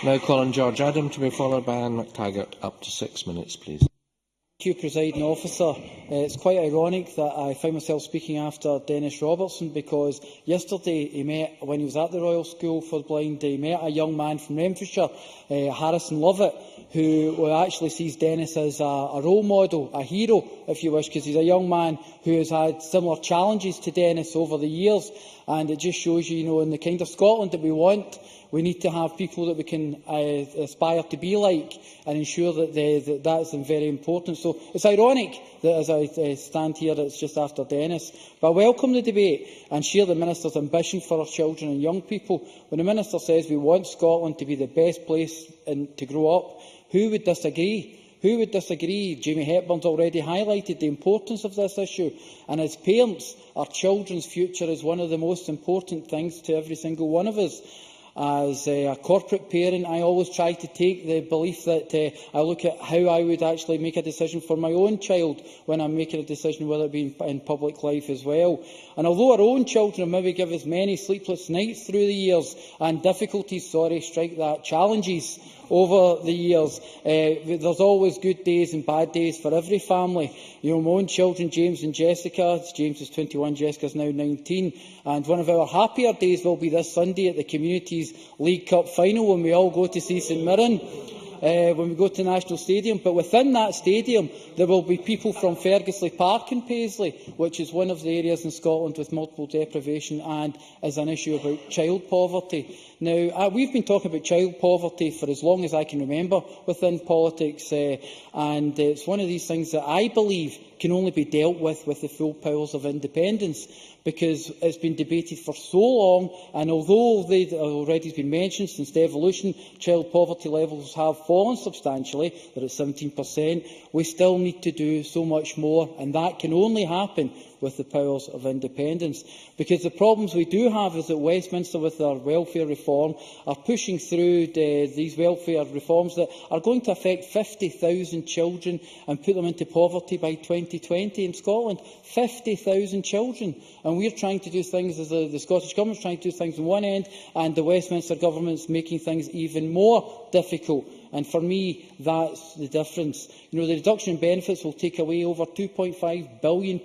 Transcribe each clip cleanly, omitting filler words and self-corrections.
Now call on George Adams to be followed by Anne McTaggart. Up to 6 minutes, please. Thank you, Presiding Officer. It's quite ironic that I find myself speaking after Dennis Robertson, because yesterday when he was at the Royal School for the Blind, he met a young man from Renfrewshire, Harrison Lovett, who actually sees Dennis as a role model, a hero, if you wish, because he's a young man who has had similar challenges to Dennis over the years. And it just shows you, in the kind of Scotland that we want, we need to have people that we can aspire to be like, and ensure that that's very important. So it's ironic that as I stand here, it's just after Dennis. But I welcome the debate and share the Minister's ambition for our children and young people. When the Minister says we want Scotland to be the best place to grow up, who would disagree? Who would disagree? Jamie Hepburn's already highlighted the importance of this issue. And as parents, our children's future is one of the most important things to every single one of us. As a corporate parent, I always try to take the belief that I look at how I would actually make a decision for my own child when I'm making a decision, whether it be in public life as well. And although our own children maybe give us many sleepless nights through the years and difficulties, challenges over the years, there's always good days and bad days for every family. My own children, James and Jessica, James is 21, Jessica is now 19, and one of our happier days will be this Sunday at the Communities League Cup final, when we all go to see St Mirren, when we go to the National Stadium. But within that stadium, there will be people from Fergusley Park in Paisley, which is one of the areas in Scotland with multiple deprivation and is an issue about child poverty. Now, we've been talking about child poverty for as long as I can remember within politics, and it's one of these things that I believe can only be dealt with the full powers of independence, because it's been debated for so long, and although they've already been mentioned since devolution, child poverty levels have fallen substantially, they're at 17%, we still need to do so much more, and that can only happen with the powers of independence. Because the problems we do have is that Westminster, with their welfare reform, are pushing through these welfare reforms that are going to affect 50,000 children and put them into poverty by 2020 in Scotland. 50,000 children. And we're trying to do things, as the Scottish Government is trying to do things on one end, and the Westminster Government is making things even more difficult. And for me, that's the difference. The reduction in benefits will take away over £2.5 billion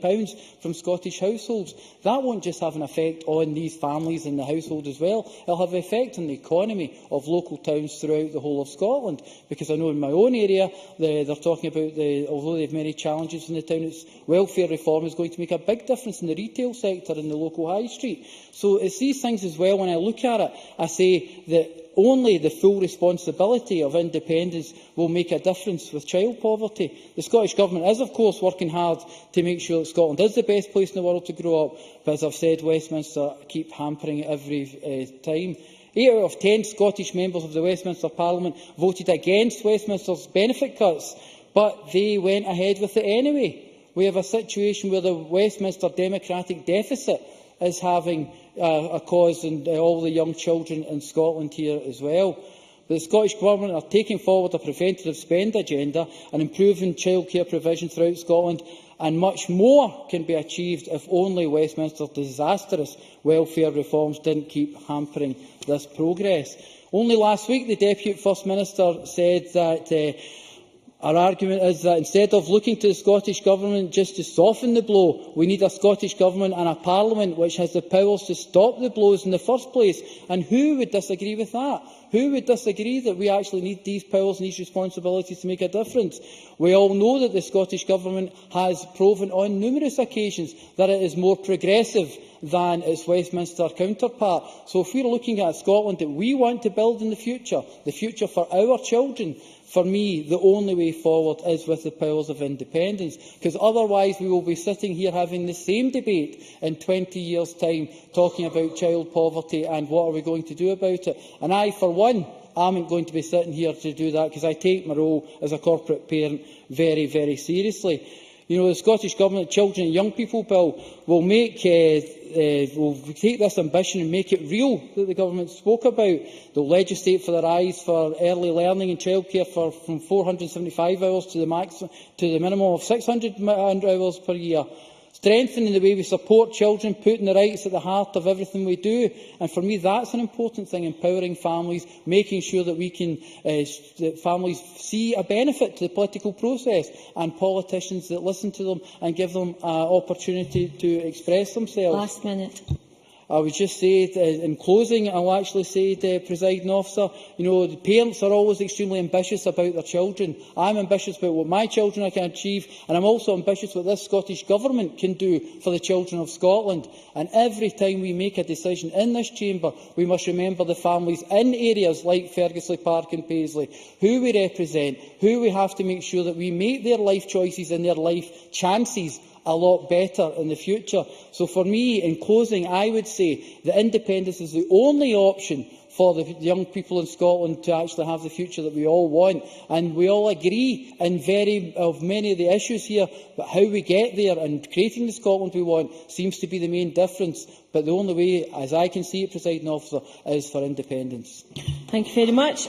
from Scottish households. That won't just have an effect on these families and the household as well. It will have an effect on the economy of local towns throughout the whole of Scotland. Because I know in my own area, they're talking about, although they have many challenges in the town, its welfare reform is going to make a big difference in the retail sector in the local high street. So it's these things as well. When I look at it, I say that only the full responsibility of independence will make a difference with child poverty. The Scottish Government is, of course, working hard to make sure that Scotland is the best place in the world to grow up, but as I've said, Westminster keep hampering it every time. 8 out of 10 Scottish members of the Westminster Parliament voted against Westminster's benefit cuts, but they went ahead with it anyway. We have a situation where the Westminster democratic deficit is having a cause in all the young children in Scotland here as well. The Scottish Government are taking forward a preventative spend agenda and improving childcare provision throughout Scotland, and much more can be achieved if only Westminster's disastrous welfare reforms didn't keep hampering this progress. Only last week, the Deputy First Minister said that our argument is that instead of looking to the Scottish Government just to soften the blow, we need a Scottish Government and a Parliament which has the powers to stop the blows in the first place. And who would disagree with that? Who would disagree that we actually need these powers and these responsibilities to make a difference? We all know that the Scottish Government has proven on numerous occasions that it is more progressive than its Westminster counterpart. So if we are looking at Scotland that we want to build in the future for our children, for me, the only way forward is with the powers of independence, because otherwise we will be sitting here having the same debate in 20 years' time, talking about child poverty and what are we going to do about it. And I, for one, am going to be sitting here to do that, because I take my role as a corporate parent very, very seriously. The Scottish Government Children and Young People Bill will will take this ambition and make it real that the Government spoke about. They will legislate for the rise for early learning and childcare from 475 hours to the minimum of 600 hours per year. strengthening the way we support children, putting the rights at the heart of everything we do. And for me, that's an important thing, empowering families, making sure that we can, that families see a benefit to the political process, and politicians that listen to them and give them an opportunity to express themselves. Last minute. I would just say, in closing, I'll actually say, Presiding Officer, the parents are always extremely ambitious about their children. I'm ambitious about what my children can achieve, and I'm also ambitious what this Scottish Government can do for the children of Scotland. And every time we make a decision in this chamber, we must remember the families in areas like Fergusley Park and Paisley, who we represent, who we have to make sure that we make their life choices and their life chances a lot better in the future. So for me, in closing, I would say that independence is the only option for the young people in Scotland to actually have the future that we all want. And we all agree in many of the issues here, but how we get there and creating the Scotland we want seems to be the main difference. But the only way, as I can see it, Presiding Officer, is for independence. Thank you very much.